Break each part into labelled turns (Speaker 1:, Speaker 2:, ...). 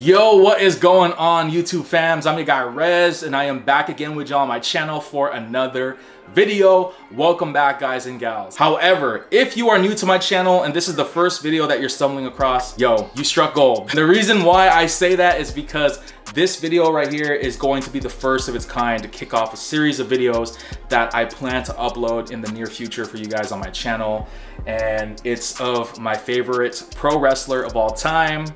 Speaker 1: Yo, what is going on, YouTube fams? I'm your guy Rez, and I am back again with y'all on my channel for another video. Welcome back, guys and gals. However, if you are new to my channel and this is the first video that you're stumbling across, yo, you struck gold. The reason why I say that is because this video right here is going to be the first of its kind to kick off a series of videos that I plan to upload in the near future for you guys on my channel. And it's of my favorite pro wrestler of all time,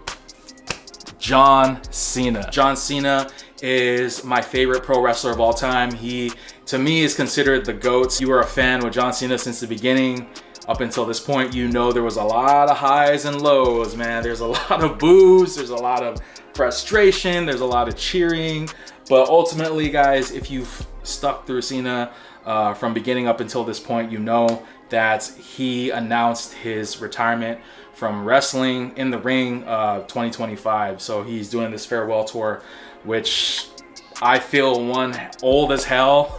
Speaker 1: John Cena. John Cena is my favorite pro wrestler of all time. He, to me, is considered the GOAT. You were a fan with John Cena since the beginning. Up until this point, you know there was a lot of highs and lows, man. There's a lot of boos, there's a lot of frustration, there's a lot of cheering. But ultimately, guys, if you've stuck through Cena from beginning up until this point, you know that he announced his retirement from wrestling in the ring 2025. So he's doing this farewell tour, which I feel one old as hell.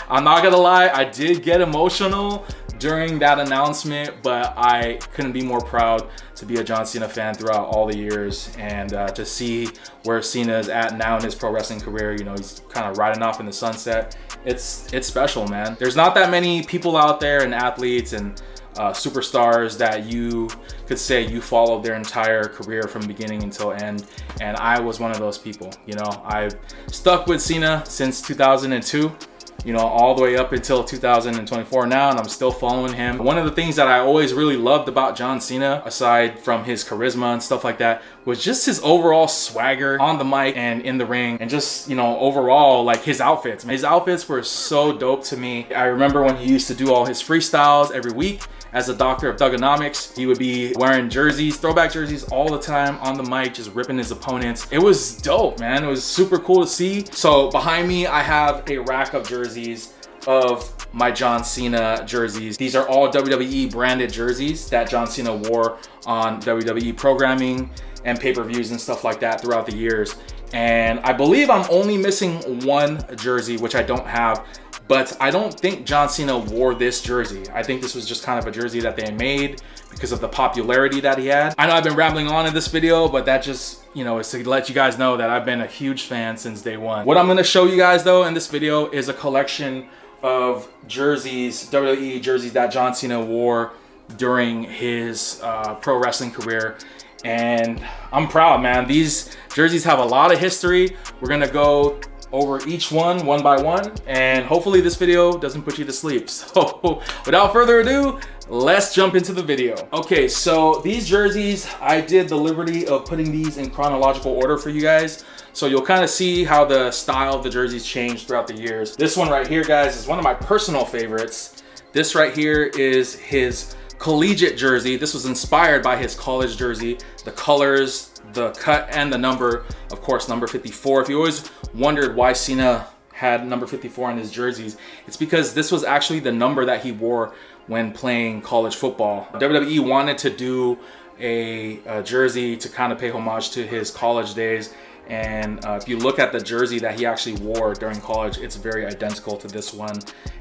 Speaker 1: I'm not gonna lie, I did get emotional during that announcement, but I couldn't be more proud to be a John Cena fan throughout all the years, and to see where Cena is at now in his pro wrestling career. You know, he's kind of riding off in the sunset. It's special, man. There's not that many people out there, and athletes and superstars, that you could say you followed their entire career from beginning until end, and I was one of those people. You know, I've stuck with Cena since 2002, you know, all the way up until 2024 now, and I'm still following him. One of the things that I always really loved about John Cena, aside from his charisma and stuff like that, was just his overall swagger on the mic and in the ring, and just, you know, overall, like, his outfits. His outfits were so dope to me. I remember when he used to do all his freestyles every week as a doctor of thugonomics. He would be wearing jerseys, throwback jerseys all the time on the mic, just ripping his opponents. It was dope, man. It was super cool to see. So behind me, I have a rack of jerseys of my John Cena jerseys. These are all WWE branded jerseys that John Cena wore on WWE programming and pay-per-views and stuff like that throughout the years. And I believe I'm only missing one jersey, which I don't have. But I don't think John Cena wore this jersey. I think this was just kind of a jersey that they made because of the popularity that he had. I know I've been rambling on in this video, but that just, you know, is to let you guys know that I've been a huge fan since day one. What I'm gonna show you guys though in this video is a collection of jerseys, WWE jerseys that John Cena wore during his pro wrestling career. And I'm proud, man. These jerseys have a lot of history. We're gonna go over each one by one, and hopefully this video doesn't put you to sleep. So without further ado, let's jump into the video. Okay, so these jerseys, I did the liberty of putting these in chronological order for you guys, so you'll kind of see how the style of the jerseys changed throughout the years. This one right here, guys, is one of my personal favorites. This right here is his collegiate jersey. This was inspired by his college jersey. The colors, the cut, and the number, of course, number 54. If you always wondered why Cena had number 54 on his jerseys, it's because this was actually the number that he wore when playing college football. WWE wanted to do a jersey to kind of pay homage to his college days, and if you look at the jersey that he actually wore during college, it's very identical to this one.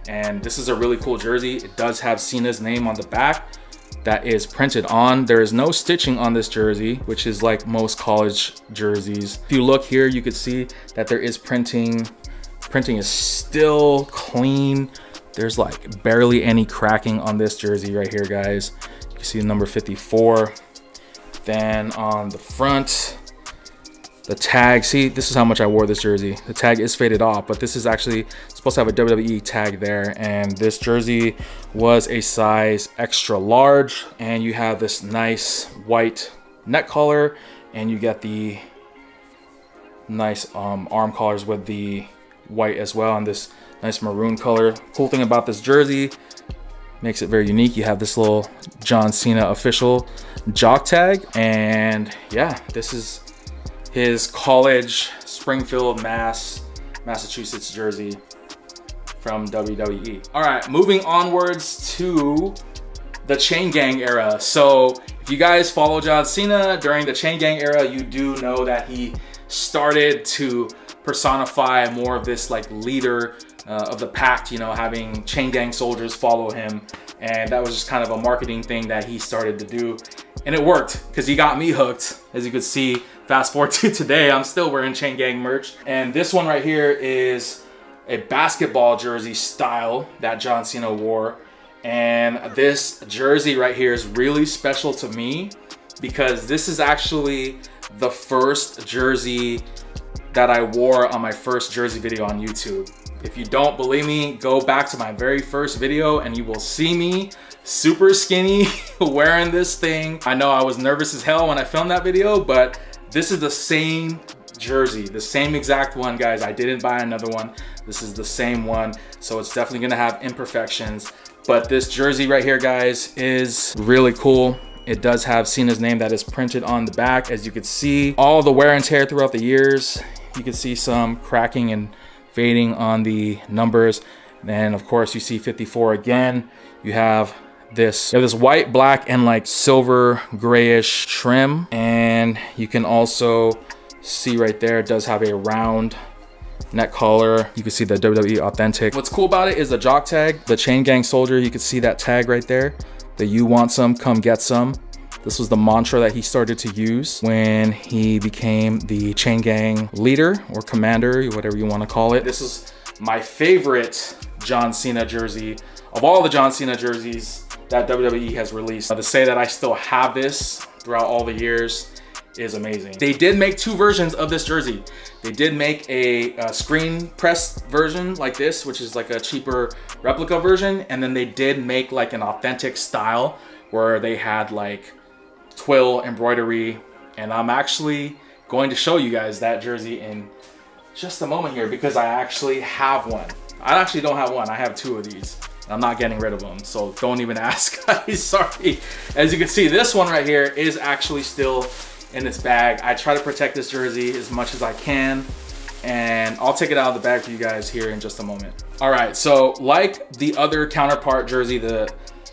Speaker 1: And this is a really cool jersey. It does have Cena's name on the back that is printed on. There is no stitching on this jersey, which is like most college jerseys. If you look here, you could see that there is printing. Printing is still clean. There's like barely any cracking on this jersey right here, guys. You can see the number 54. Then on the front, the tag, see, this is how much I wore this jersey. The tag is faded off, but this is actually supposed to have a WWE tag there. And this jersey was a size extra large. And you have this nice white neck collar, and you get the nice arm collars with the white as well, and this nice maroon color. Cool thing about this jersey, makes it very unique, you have this little John Cena official jock tag. And yeah, this is his college Springfield, Massachusetts jersey from WWE. All right, moving onwards to the Chain Gang era. So if you guys follow John Cena during the Chain Gang era, you do know that he started to personify more of this like leader of the pack, you know, having Chain Gang soldiers follow him. And that was just kind of a marketing thing that he started to do. And it worked, because he got me hooked, as you could see fast forward to today, I'm still wearing Chain Gang merch. And this one right here is a basketball jersey style that John Cena wore. And this jersey right here is really special to me because this is actually the first jersey that I wore on my first jersey video on YouTube. If you don't believe me, go back to my very first video and you will see me super skinny wearing this thing. I know I was nervous as hell when I filmed that video, but this is the same jersey, the same exact one, guys. I didn't buy another one. This is the same one, so it's definitely gonna have imperfections. But this jersey right here, guys, is really cool. It does have Cena's name that is printed on the back. As you can see, all the wear and tear throughout the years. You can see some cracking and fading on the numbers. Then of course you see 54 again. You have this white, black, and like silver grayish trim. And you can also see right there, it does have a round neck collar. You can see the WWE Authentic. What's cool about it is the jock tag, the Chain Gang soldier. You can see that tag right there, that you want some, come get some. This was the mantra that he started to use when he became the Chain Gang leader or commander, whatever you want to call it. This is my favorite John Cena jersey of all the John Cena jerseys that WWE has released. To say that I still have this throughout all the years is amazing. They did make two versions of this jersey. They did make a screen press version like this, which is like a cheaper replica version. And then they did make like an authentic style where they had like twill embroidery. And I'm actually going to show you guys that jersey in just a moment here because I actually have one. I actually don't have one, I have two of these. I'm not getting rid of them, so don't even ask, guys, sorry. As you can see, this one right here is actually still in its bag. I try to protect this jersey as much as I can, and I'll take it out of the bag for you guys here in just a moment. All right, so like the other counterpart jersey, the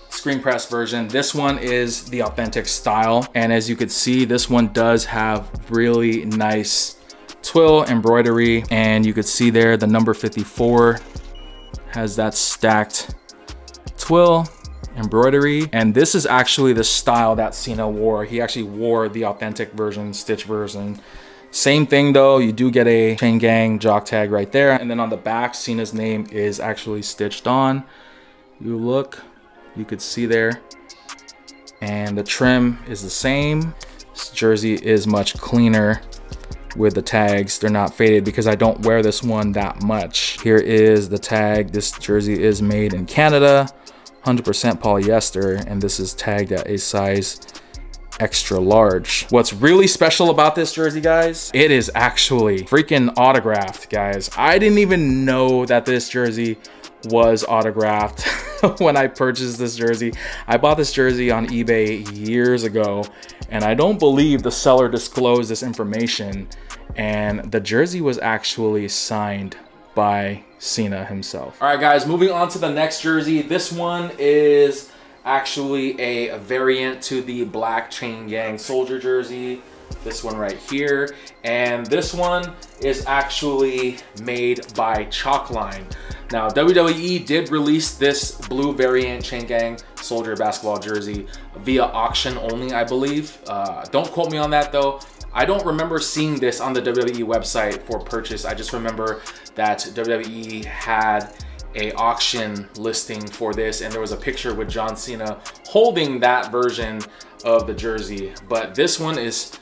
Speaker 1: screen press version, this one is the authentic style. And as you can see, this one does have really nice twill embroidery. And you could see there, the number 54 has that stacked twill embroidery. And this is actually the style that Cena wore. He actually wore the authentic version, stitch version. Same thing though, you do get a Chain Gang jock tag right there. And then on the back, Cena's name is actually stitched on. You look, you could see there. And the trim is the same. This jersey is much cleaner with the tags. They're not faded because I don't wear this one that much. Here is the tag. This jersey is made in Canada, 100% polyester, and this is tagged at a size extra large. What's really special about this jersey, guys, it is actually freaking autographed, guys. I didn't even know that this jersey was autographed when I purchased this jersey. I bought this jersey on eBay years ago, and I don't believe the seller disclosed this information. And the jersey was actually signed by Cena himself. All right, guys, moving on to the next jersey. This one is actually a variant to the black Chain Gang soldier jersey. This one right here. And this one is actually made by Chalkline. Now, WWE did release this blue variant Chain Gang soldier basketball jersey via auction only, I believe. Don't quote me on that though. I don't remember seeing this on the WWE website for purchase. I just remember that WWE had a auction listing for this, and there was a picture with John Cena holding that version of the jersey. But this one is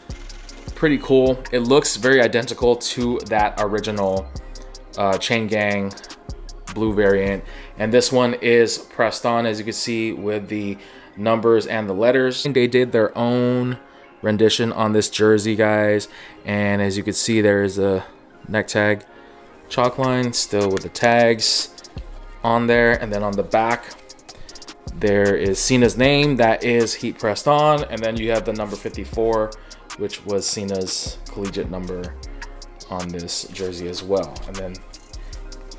Speaker 1: pretty cool. It looks very identical to that original Chain Gang blue variant, and this one is pressed on, as you can see, with the numbers and the letters. They did their own rendition on this jersey, guys, and as you can see, there is a neck tag Chalkline still with the tags on there, and then on the back there is Cena's name that is heat pressed on, and then you have the number 54, which was Cena's collegiate number on this jersey as well. And then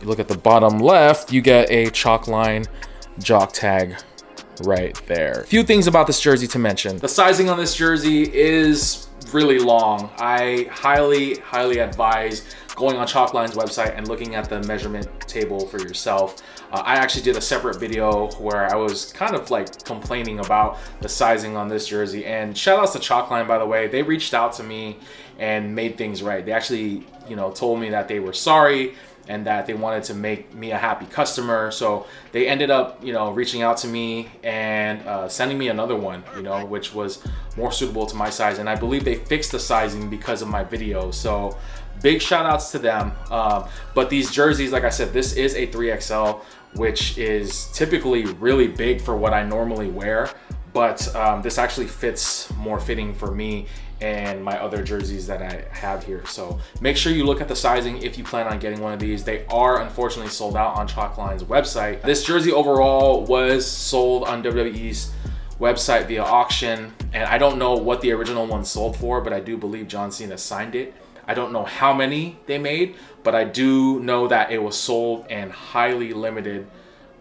Speaker 1: you look at the bottom left, you get a Chalkline jock tag right there. A few things about this jersey to mention. The sizing on this jersey is really long. I highly advise going on Chalkline's website and looking at the measurement table for yourself. I actually did a separate video where I was kind of like complaining about the sizing on this jersey, and shout outs to Chalkline, by the way. They reached out to me and made things right. They actually, you know, told me that they were sorry and that they wanted to make me a happy customer. So they ended up, you know, reaching out to me and sending me another one, you know, which was more suitable to my size. And I believe they fixed the sizing because of my video. So big shout outs to them. But these jerseys, like I said, this is a 3XL, which is typically really big for what I normally wear. But this actually fits more fitting for me and my other jerseys that I have here. So make sure you look at the sizing if you plan on getting one of these. They are unfortunately sold out on Chalkline's website. This jersey overall was sold on WWE's website via auction, and I don't know what the original one sold for, but I do believe John Cena signed it. I don't know how many they made, but I do know that it was sold in highly limited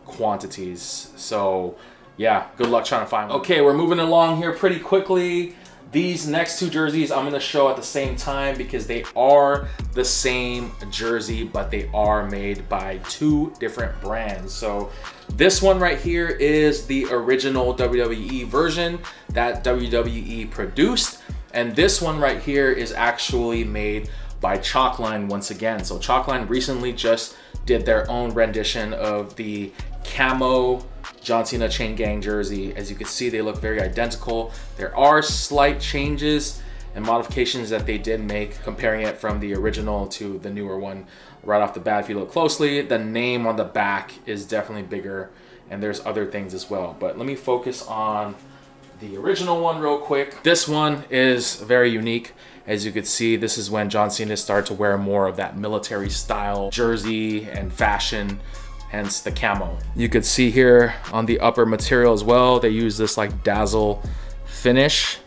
Speaker 1: quantities. So yeah, good luck trying to find one. Okay, we're moving along here pretty quickly. These next two jerseys I'm gonna show at the same time because they are the same jersey, but they are made by two different brands. So this one right here is the original WWE version that WWE produced. And this one right here is actually made by Chalkline once again. So Chalkline recently just did their own rendition of the camo John Cena Chain Gang jersey. As you can see, they look very identical. There are slight changes and modifications that they did make comparing it from the original to the newer one. Right off the bat, if you look closely, the name on the back is definitely bigger, and there's other things as well. But let me focus on the original one real quick. This one is very unique. As you could see, this is when John Cena started to wear more of that military style jersey and fashion, hence the camo. You could see here on the upper material as well, they use this like dazzle finish,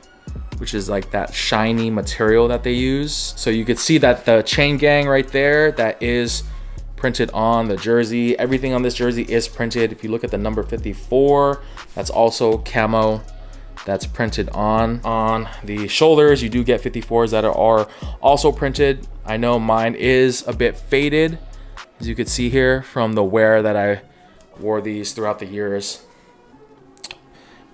Speaker 1: which is like that shiny material that they use. So you could see that the chain gang right there, that is printed on the jersey. Everything on this jersey is printed. If you look at the number 54, that's also camo. That's printed on the shoulders. You do get 54s that are also printed. I know mine is a bit faded, as you could see here from the wear that I wore these throughout the years,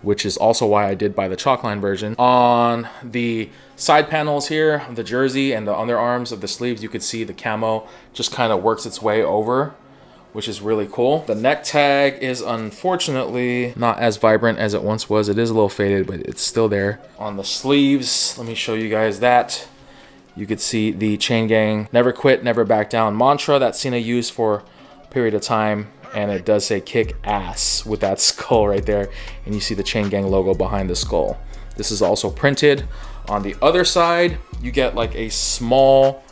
Speaker 1: which is also why I did buy the Chalkline version. On the side panels here of the jersey and the underarms of the sleeves, you could see the camo just kind of works its way over, which is really cool. The neck tag is unfortunately not as vibrant as it once was. It is a little faded, but it's still there. On the sleeves, let me show you guys that. You could see the Chain Gang Never Quit, Never Back Down mantra that Cena used for a period of time. And it does say kick ass with that skull right there. And you see the Chain Gang logo behind the skull. This is also printed. On the other side, you get like a small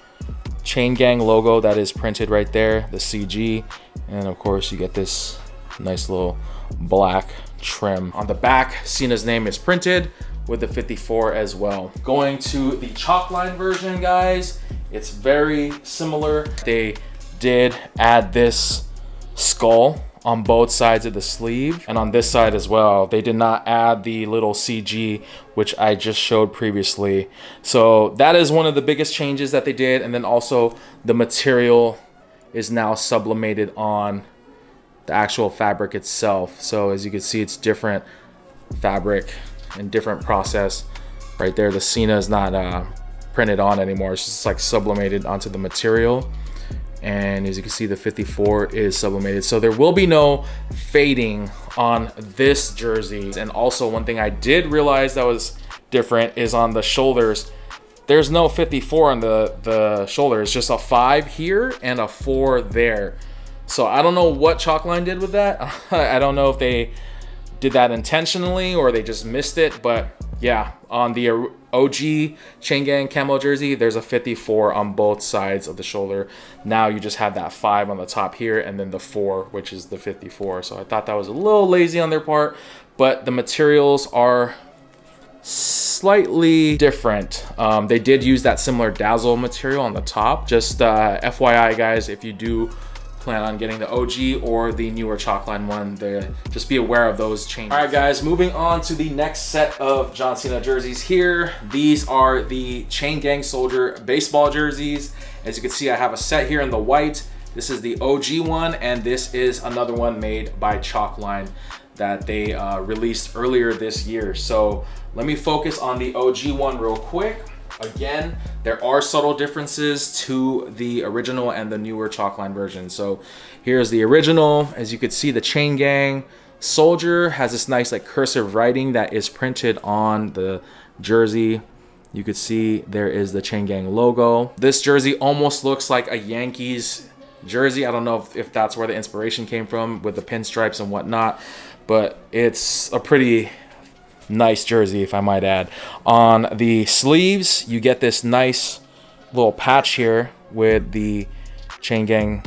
Speaker 1: Chain Gang logo that is printed right there, the CG. And of course you get this nice little black trim. On the back, Cena's name is printed with the 54 as well. Going to the Chalkline version, guys, it's very similar. They did add this skull on both sides of the sleeve, and on this side as well. They did not add the little CG, which I just showed previously. So that is one of the biggest changes that they did. And then also the material is now sublimated on the actual fabric itself. So as you can see, it's different fabric and different process right there. The Cena is not printed on anymore. It's just like sublimated onto the material. And as you can see, the 54 is sublimated. So there will be no fading on this jersey. And also one thing I did realize that was different is on the shoulders. There's no 54 on the shoulder. It's just a 5 here and a 4 there. So I don't know what Chalkline did with that. I don't know if they did that intentionally or they just missed it. But yeah, on the OG Chain Gang camo jersey, there's a 54 on both sides of the shoulder. Now you just have that 5 on the top here and then the 4, which is the 54. So I thought that was a little lazy on their part, but the materials are slightly different. They did use that similar dazzle material on the top. Just FYI guys, if you do plan on getting the OG or the newer Chalkline one. Just be aware of those changes. All right, guys, moving on to the next set of John Cena jerseys here. These are the Chain Gang Soldier baseball jerseys. As you can see, I have a set here in the white. This is the OG one, and this is another one made by Chalkline that they released earlier this year. So let me focus on the OG one real quick. Again, there are subtle differences to the original and the newer Chalkline version. So here's the original. As you can see, the Chain Gang Soldier has this nice like cursive writing that is printed on the jersey. You could see there is the Chain Gang logo. This jersey almost looks like a Yankees jersey. I don't know if that's where the inspiration came from with the pinstripes and whatnot, but it's a pretty nice jersey, if I might add. On the sleeves, you get this nice little patch here with the Chain Gang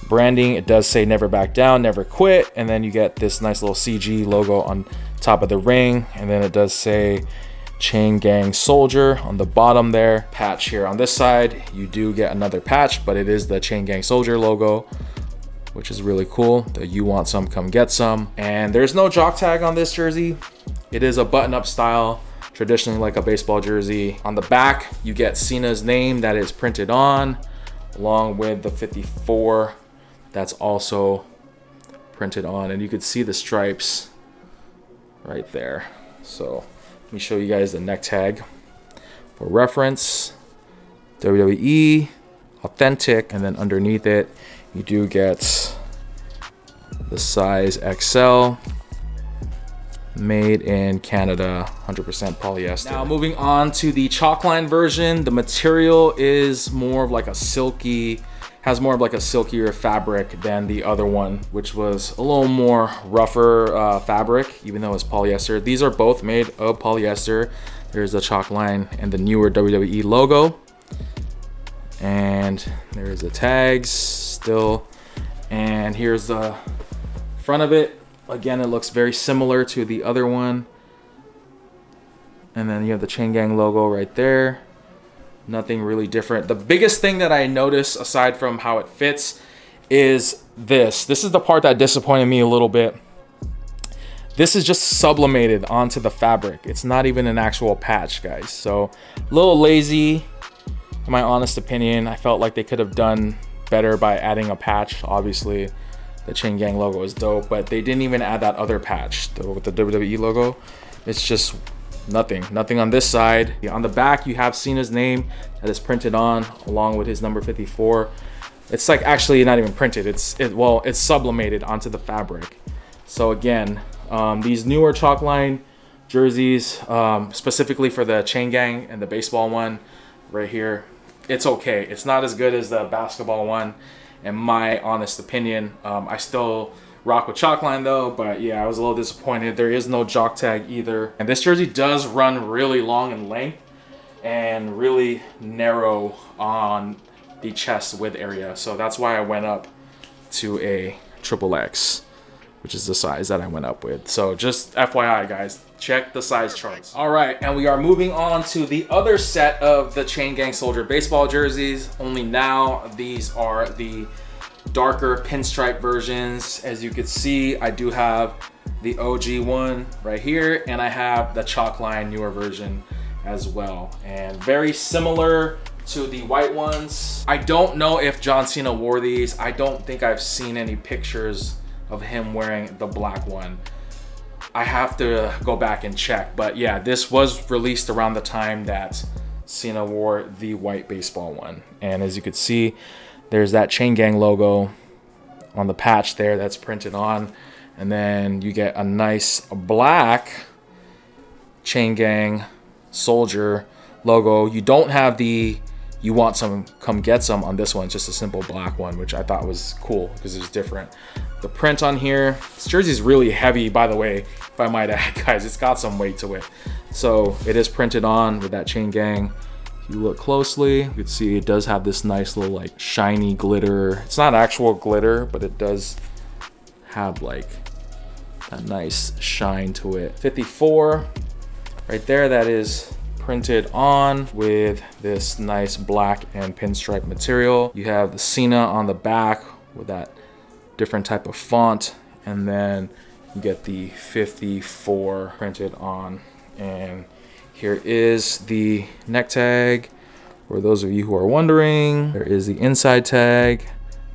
Speaker 1: branding. It does say never back down, never quit, and then you get this nice little CG logo on top of the ring, and then it does say Chain Gang Soldier on the bottom there. Patch here on this side, you do get another patch, but it is the Chain Gang Soldier logo, which is really cool. The "you want some, come get some." And there's no jock tag on this jersey. It is a button-up style, traditionally like a baseball jersey. On the back, you get Cena's name that is printed on, along with the 54 that's also printed on. And you could see the stripes right there. So let me show you guys the neck tag for reference. WWE, authentic, and then underneath it, you do get the size XL. Made in Canada, 100% polyester. Now moving on to the Chalkline version, the material is more of like a silky, has more of like a silkier fabric than the other one, which was a little more rougher fabric, even though it's polyester. These are both made of polyester. There's the Chalkline and the newer WWE logo. And there's the tags still. And here's the front of it. Again, it looks very similar to the other one. And then you have the Chain Gang logo right there. Nothing really different. The biggest thing that I notice, aside from how it fits, is this. This is the part that disappointed me a little bit. This is just sublimated onto the fabric. It's not even an actual patch, guys. So a little lazy, in my honest opinion. I felt like they could have done better by adding a patch. Obviously, the Chain Gang logo is dope, but they didn't even add that other patch with the WWE logo. It's just nothing on this side. On the back, you have Cena's name that is printed on, along with his number 54. It's like actually not even printed. Well, it's sublimated onto the fabric. So again, these newer Chalkline jerseys, specifically for the Chain Gang and the baseball one right here, it's okay. It's not as good as the basketball one, in my honest opinion. I still rock with Chalkline though, but yeah, I was a little disappointed. There is no jock tag either. And this jersey does run really long in length and really narrow on the chest width area. So that's why I went up to a XXX, which is the size that I went up with. So just FYI, guys, check the size charts. All right, and we are moving on to the other set of the Chain Gang Soldier baseball jerseys. Only now these are the darker pinstripe versions. As you can see, I do have the OG one right here, and I have the Chalkline newer version as well. And very similar to the white ones. I don't know if John Cena wore these. I don't think I've seen any pictures of him wearing the black one. I have to go back and check, but yeah, this was released around the time that Cena wore the white baseball one. And as you can see, there's that Chain Gang logo on the patch there that's printed on, and then you get a nice black Chain Gang Soldier logo. You don't have the "you want some, come get some" on this one, just a simple black one, which I thought was cool because it was different. The print on here, this jersey is really heavy, by the way, if I might add, guys. It's got some weight to it. So it is printed on with that Chain Gang. If you look closely, you can see it does have this nice little like shiny glitter. It's not actual glitter, but it does have like a nice shine to it. 54 right there, that is printed on with this nice black and pinstripe material. You have the Cena on the back with that different type of font. And then you get the 54 printed on. And here is the neck tag. For those of you who are wondering, there is the inside tag,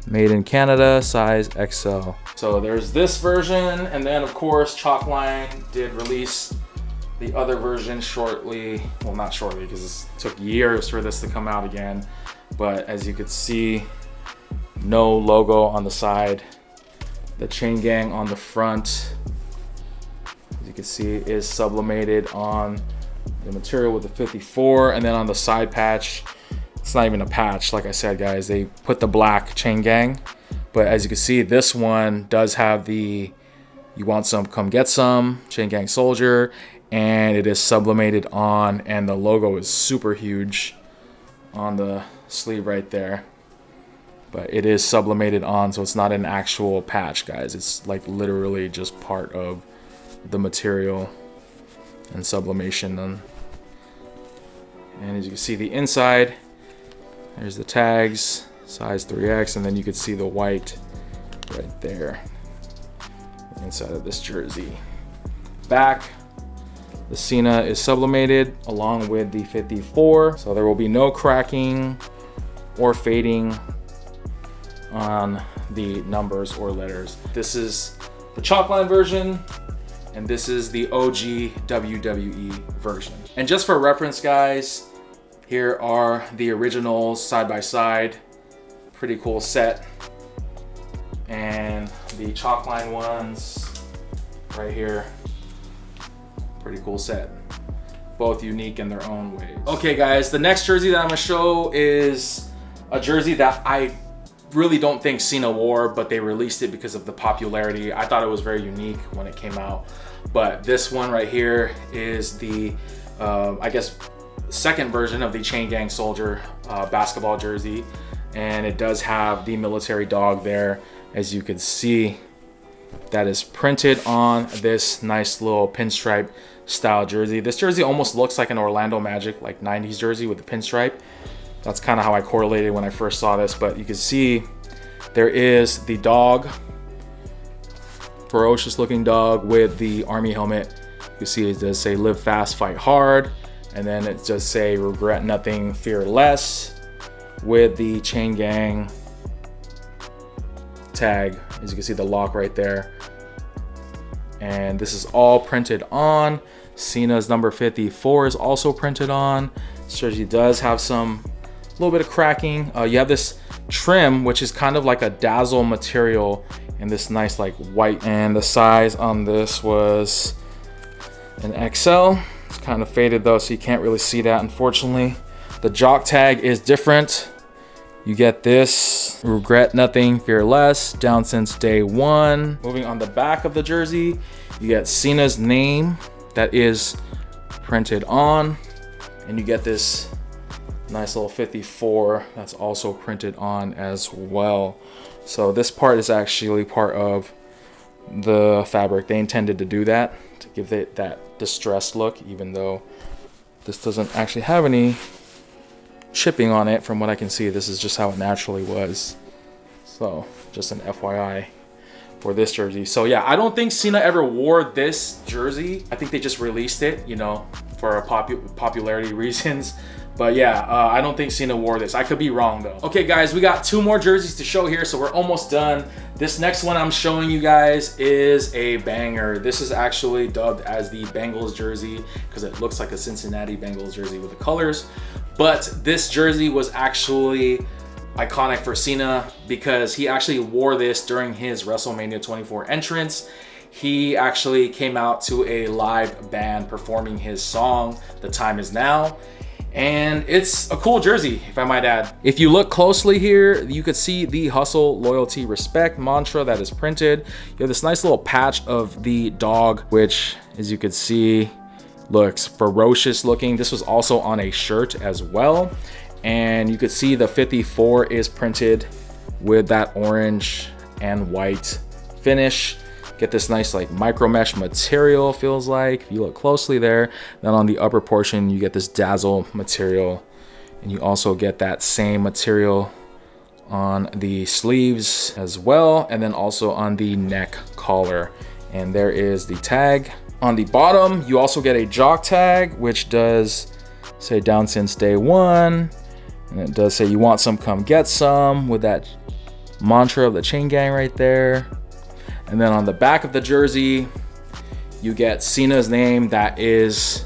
Speaker 1: made in Canada, size XL. So there's this version, and then of course Chalkline did release the other version shortly. Well, not shortly, because it took years for this to come out again. But as you could see, no logo on the side. The chain gang on the front, as you can see, is sublimated on the material with the 54, and then on the side patch, it's not even a patch, like I said, guys, they put the black chain gang. But as you can see, this one does have the "you want some, come get some" chain gang soldier, and it is sublimated on, and the logo is super huge on the sleeve right there. But it is sublimated on, so it's not an actual patch, guys. It's like literally just part of the material and sublimation. And as you can see, the inside, there's the tags, size 3X, and then you can see the white right there inside of this jersey. Back, the Cena is sublimated along with the 54, so there will be no cracking or fading on the numbers or letters. This is the Chalkline version, and this is the OG WWE version. And just for reference, guys, here are the originals side by side. Pretty cool set. And the Chalkline ones right here. Pretty cool set. Both unique in their own ways. Okay, guys, the next jersey that I'm gonna show is a jersey that I really don't think Cena wore, but they released it because of the popularity. I thought it was very unique when it came out. But this one right here is the, I guess, second version of the Chain Gang Soldier basketball jersey. And it does have the military dog there. As you can see, that is printed on this nice little pinstripe style jersey. This jersey almost looks like an Orlando Magic, like 90s jersey with the pinstripe. That's kind of how I correlated when I first saw this, but you can see there is the dog, ferocious looking dog with the army helmet. You can see it does say "Live fast, fight hard," and then it does say "Regret nothing, fear less," with the chain gang tag. As you can see, the lock right there. And this is all printed on. Cena's number 54 is also printed on. This jersey does have some little bit of cracking. You have this trim, which is kind of like a dazzle material in this nice like white, and the size on this was an XL. It's kind of faded though, so you can't really see that, unfortunately. The jock tag is different. You get this: "Regret nothing, fear less, down since day one." Moving on the back of the jersey, you get Cena's name that is printed on, and you get this nice little 54 that's also printed on as well. So this part is actually part of the fabric. They intended to do that to give it that distressed look, even though this doesn't actually have any chipping on it. From what I can see, this is just how it naturally was. So just an FYI for this jersey. So yeah, I don't think Cena ever wore this jersey. I think they just released it, you know, for popularity reasons. But yeah, I don't think Cena wore this. I could be wrong though. Okay guys, we got 2 more jerseys to show here, so we're almost done. This next one I'm showing you guys is a banger. This is actually dubbed as the Bengals jersey because it looks like a Cincinnati Bengals jersey with the colors. But this jersey was actually iconic for Cena because he actually wore this during his WrestleMania 24 entrance. He actually came out to a live band performing his song, "The Time Is Now." And it's a cool jersey, if I might add. If you look closely here, you could see the hustle, loyalty, respect mantra that is printed. You have this nice little patch of the dog, which, as you could see, looks ferocious looking. This was also on a shirt as well. And you could see the 54 is printed with that orange and white finish. Get this nice like micro mesh material, feels like, if you look closely there. Then on the upper portion, you get this dazzle material, and you also get that same material on the sleeves as well, and then also on the neck collar. And there is the tag. On the bottom, you also get a jock tag, which does say down since day one. And it does say you want some, come get some, with that mantra of the chain gang right there. And then on the back of the jersey, you get Cena's name that is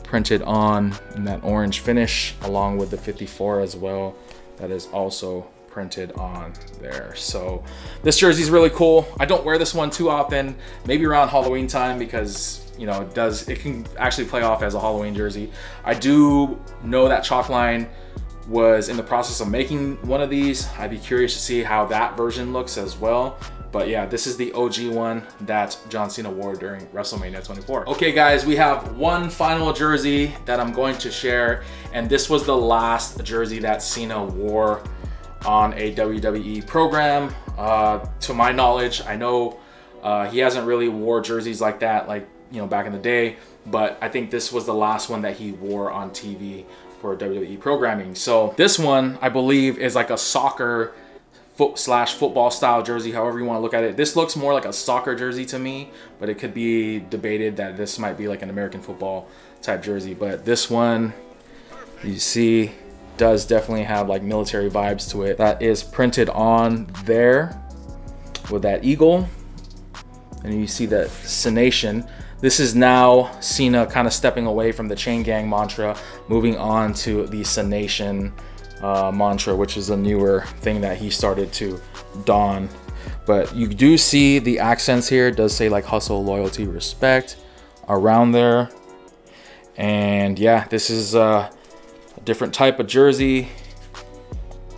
Speaker 1: printed on in that orange finish, along with the 54 as well. That is also printed on there. So this jersey is really cool. I don't wear this one too often, maybe around Halloween time, because you know it can actually play off as a Halloween jersey. I do know that Chalkline was in the process of making one of these. I'd be curious to see how that version looks as well. But yeah, this is the OG one that John Cena wore during WrestleMania 24. Okay guys, we have one final jersey that I'm going to share, and this was the last jersey that Cena wore on a WWE program. To my knowledge, I know he hasn't really wore jerseys like that, like, you know, back in the day, but I think this was the last one that he wore on TV for WWE programming. So this one, I believe, is like a soccer football style jersey, however you want to look at it. This looks more like a soccer jersey to me, but it could be debated that this might be like an American football type jersey. But this one, you see, does definitely have like military vibes to it. That is printed on there with that eagle, and you see that CENATION. This is now Cena kind of stepping away from the chain gang mantra, moving on to the CENATION mantra, which is a newer thing that he started to don. But you do see the accents here. It does say like hustle, loyalty, respect around there. And yeah, this is a different type of jersey.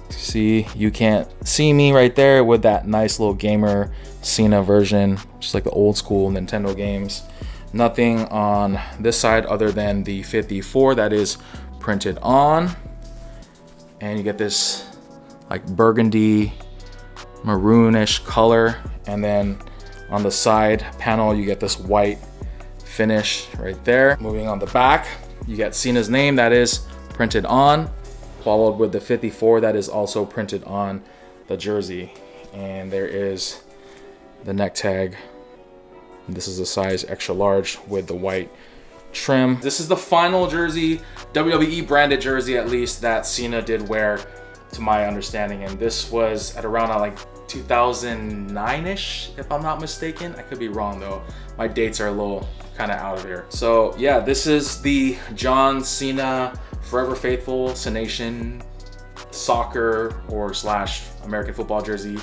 Speaker 1: See, you can't see me right there with that nice little gamer Cena version, just like the old school Nintendo games. Nothing on this side other than the 54 that is printed on. And you get this like burgundy maroonish color, and then on the side panel you get this white finish right there. Moving on the back, you get Cena's name that is printed on, followed with the 54 that is also printed on the jersey. And there is the neck tag. This is a size extra large with the white trim. This is the final jersey, WWE branded jersey at least, that Cena did wear, to my understanding. And this was at around like 2009-ish, if I'm not mistaken. I could be wrong though. My dates are a little kind of out of here. So yeah, this is the John Cena Forever Faithful CENATION soccer or slash American football jersey.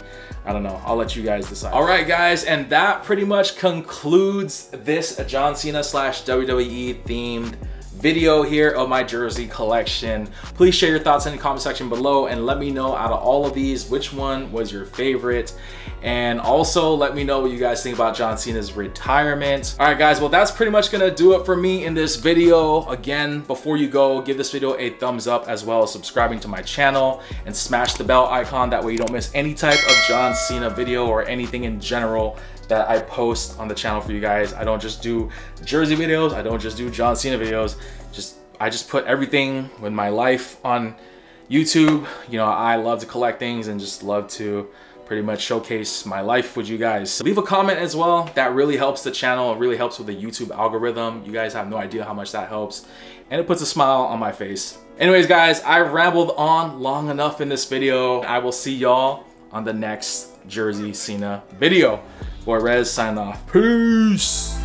Speaker 1: I don't know, I'll let you guys decide. All right guys, and that pretty much concludes this John Cena slash WWE themed video here of my jersey collection. Please share your thoughts in the comment section below and let me know, out of all of these, which one was your favorite. And also let me know what you guys think about John Cena's retirement. All right guys, well that's pretty much gonna do it for me in this video. Again, before you go, give this video a thumbs up, as well as subscribing to my channel and smash the bell icon. That way you don't miss any type of John Cena video or anything in general that I post on the channel for you guys. I don't just do jersey videos, I don't just do John Cena videos. I just put everything with my life on YouTube. You know, I love to collect things and just love to pretty much showcase my life with you guys. So leave a comment as well. That really helps the channel. It really helps with the YouTube algorithm. You guys have no idea how much that helps. And it puts a smile on my face. Anyways, guys, I rambled on long enough in this video. I will see y'all on the next Jersey Cena video. Boy Rez signing off. Peace.